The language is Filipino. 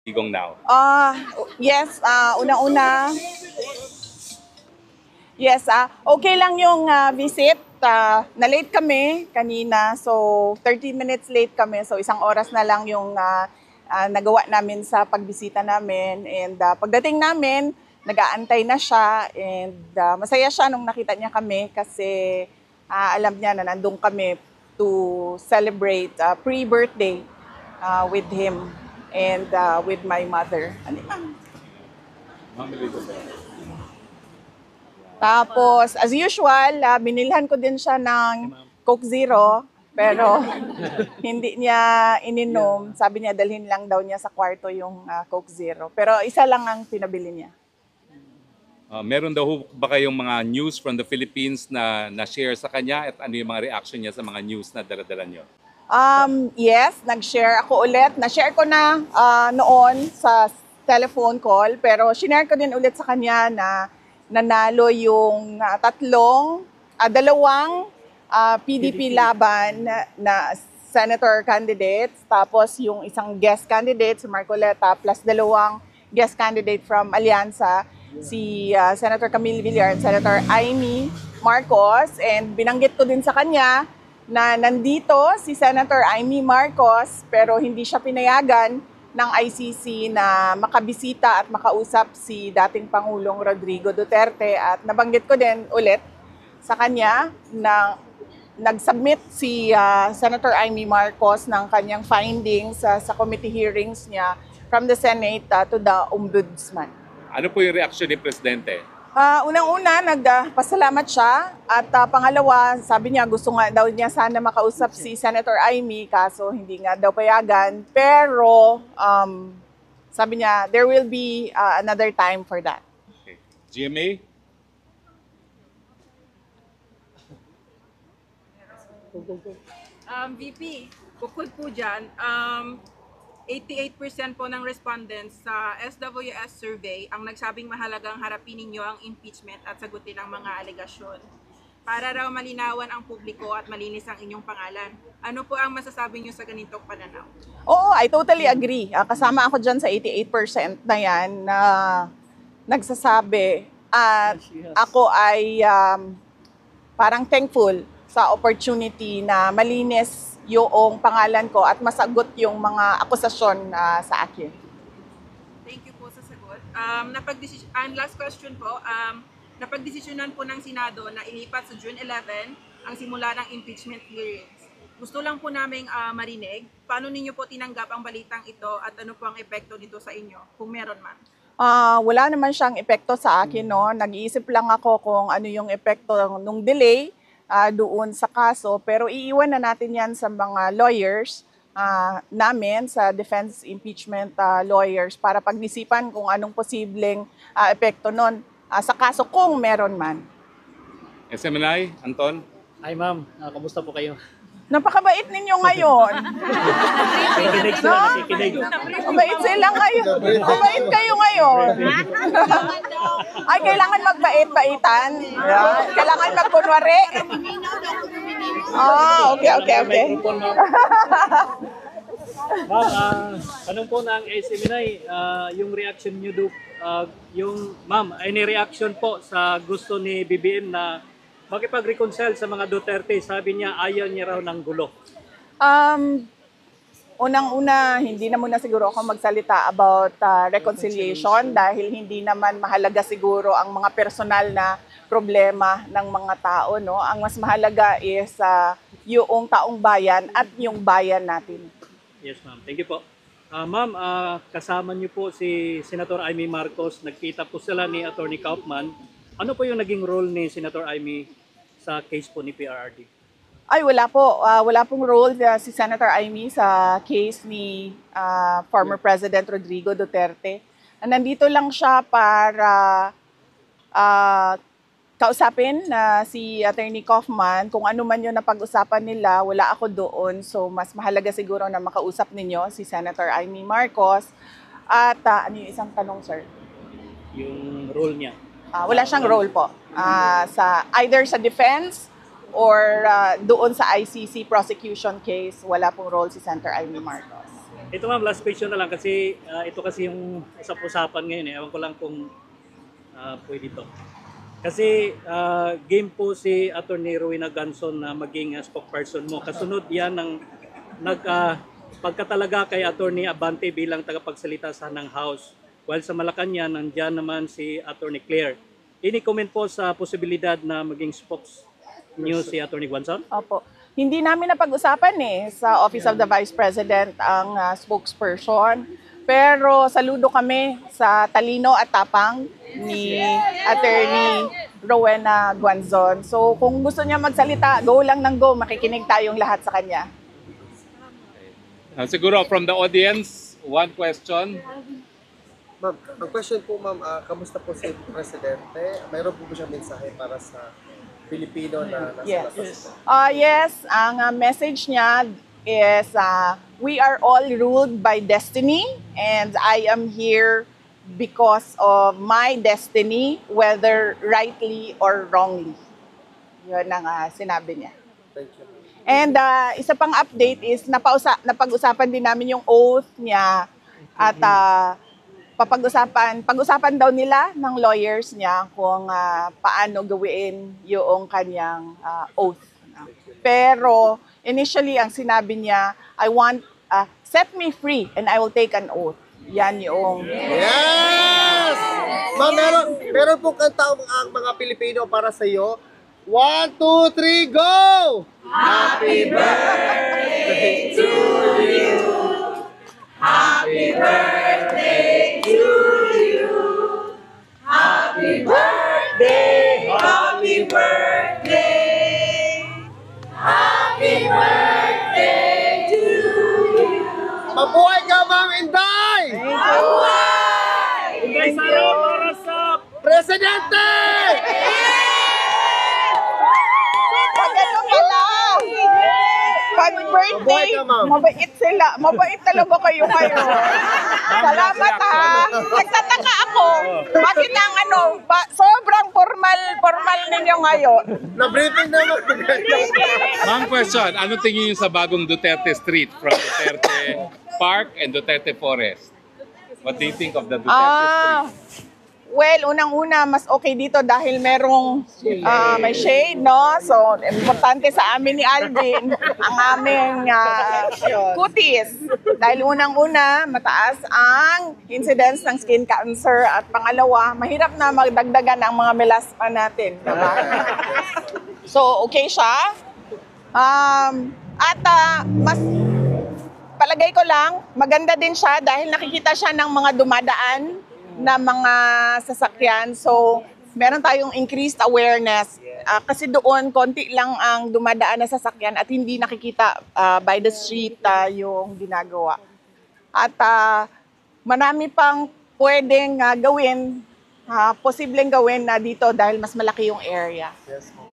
Digong now? Yes, una-una, yes, okay lang yung visit. Na-late kami kanina, so 30 minutes late kami. So isang oras na lang yung nagawa namin sa pagbisita namin. And pagdating namin, nag-aantay na siya. And masaya siya nung nakita niya kami kasi alam niya na nandun kami to celebrate pre-birthday with him and with my mother. Ano yan? Tapos, as usual, binilhan ko din siya ng Coke Zero, pero hindi niya ininom. Sabi niya, dalhin lang daw niya sa kwarto yung Coke Zero. Pero isa lang ang pinabili niya. Meron daw ba kayong mga news from the Philippines na na-share sa kanya at ano yung mga reaction niya sa mga news na dala-dala niyo? Yes, nag-share ako ulit. Na-share ko na noon sa telephone call, pero shinare ko din ulit sa kanya na nanalo yung dalawang PDP laban na senator candidates, tapos yung isang guest candidate, si Marcoleta, plus dalawang guest candidate from Alianza, si Senator Camille Villar and Senator Amy Marcos. And binanggit ko din sa kanya na nandito si Senator Amy Marcos pero hindi siya pinayagan ng ICC na makabisita at makausap si dating Pangulong Rodrigo Duterte. At nabanggit ko din ulit sa kanya na nag-submit si Senator Amy Marcos ng kanyang findings sa committee hearings niya from the Senate to the Ombudsman. Ano po yung reaction ni Presidente? Unang-una, nagpasalamat siya at pangalawa, sabi niya gusto nga daw niya sana makausap si Senator Amy kaso hindi nga daw payagan. Pero sabi niya there will be another time for that. Okay. GMA? VP, bukod po dyan, 88% po ng respondents sa SWS survey ang nagsabing mahalagang harapin ninyo ang impeachment at sagutin ang mga alegasyon. Para raw malinawan ang publiko at malinis ang inyong pangalan. Ano po ang masasabi niyo sa ganitong pananaw? Oo, I totally agree. Kasama ako dyan sa 88% na yan na nagsasabi. At ako ay parang thankful sa opportunity na malinis yung pangalan ko at masagot yung mga akusasyon sa akin. Thank you po sa sagot. And last question po, napagdesisyonan po ng Senado na ilipat sa June 11 ang simula ng impeachment hearings. Gusto lang po naming marinig, paano ninyo po tinanggap ang balitang ito at ano po ang epekto nito sa inyo, kung meron man? Wala naman siyang epekto sa akin, no? Nag-iisip lang ako kung ano yung epekto ng delay doon sa kaso, pero iiwan na natin yan sa mga lawyers namin, sa defense impeachment lawyers, para pag-isipan kung anong posibleng epekto nun sa kaso kung meron man. SMNI, Anton? Hi ma'am, kamusta po kayo? Napakabait ninyo ngayon. Nakikinig sila, nakikinig. Mabait sila ngayon. Mabait kayo ngayon. Ay, kailangan magbait-baitan. Kailangan magkunwari. Okay. Ma'am, tanong po ng SMNI, yung reaction niyo ma'am, any reaction po sa gusto ni BBM na makipag-reconcile sa mga Duterte? Sabi niya ayaw niya raw ng gulo. Unang-una, hindi na muna siguro ako magsalita about reconciliation dahil hindi naman mahalaga siguro ang mga personal na problema ng mga tao, no? Ang mas mahalaga is yung taong bayan at yung bayan natin. Yes ma'am, thank you po. Ma'am, kasama niyo po si Senator Amy Marcos. Nagkita po sila ni Attorney Kaufman. Ano po yung naging role ni Senator Amy sa case po ni PRRD? Ay, wala po. Wala pong role si Senator Amy sa case ni former President Rodrigo Duterte. Nandito lang siya para kausapin si Attorney Kaufman. Kung ano man yun na pag-usapan nila, wala ako doon. So, mas mahalaga siguro na makausap ninyo si Senator Amy Marcos. At ano yung isang tanong, sir? Yung role niya? Wala siyang role po. Either sa defense or doon sa ICC prosecution case, wala pong role si Senator Amy Marcos. Ito ma'am, last question na lang kasi ito kasi yung usap-usapan ngayon eh. Ewan ko lang kung pwede to. Kasi game po si Attorney Rowena Ganson na maging spokesperson mo. Kasunod yan ng pagkatalaga kay Attorney Abante bilang tagapagsalita sa ng House. While sa Malacanang, nandyan naman si Attorney Claire. Any comment po sa posibilidad na maging spokes niyo si Attorney Ganson? Opo. Hindi namin napag-usapan sa Office of the Vice President ang spokesperson. Pero saludo kami sa talino at tapang ni Attorney Rowena Ganson. So kung gusto niya magsalita, go lang ng go. Makikinig tayong lahat sa kanya. Siguro from the audience, one question. Ma'am, ang question po ma'am, kamusta po si Presidente? Mayroon po ba siyang mensahe para sa Pilipino na nasa Yes. labas? Yes, ang message niya is we are all ruled by destiny and I am here because of my destiny, whether rightly or wrongly. Yun ang sinabi niya. Thank you. And isa pang update is napag-usapan din namin yung oath niya at pag-usapan daw nila ng lawyers niya kung paano gawin yung kanyang oath. Pero initially ang sinabi niya, I want set me free and I will take an oath. Yan yung Yes! Ma'am, meron po kanta ang mga Pilipino para sa iyo. 1, 2, 3, go! Happy birthday to you. Happy birthday to you. Happy birthday. Happy birthday. Happy birthday to you. Mabuhay ka, Ma'am Inday! Inday Sara para sa Presidente! Pag birthday, Mabuhay ka, ma'am. mabait sila. Mabait talaga kayo ngayon. Salamat ha. Nagtataka ako. Bakit ang sobrang formal ninyo ngayon. Na-briefing naman. Ma'am, question. Ano tingin niyo sa bagong Duterte Street from Duterte Park and Duterte Forest? What do you think of the Duterte Street? Well, unang-una, mas okay dito dahil merong may shade, no? So, importante sa amin ni Alvin ang aming cuties. Dahil unang-una, mataas ang incidence ng skin cancer. At pangalawa, mahirap na magdagdagan ang mga melasma natin. Diba? So, okay siya. Mas palagay ko lang, maganda din siya dahil nakikita siya ng mga dumadaan na mga sasakyan. So, meron tayong increased awareness. Kasi doon, konti lang ang dumadaan na sasakyan at hindi nakikita by the street yung ginagawa. At marami pang pwedeng gawin, posibleng gawin na dito dahil mas malaki yung area. Yes, ma'am.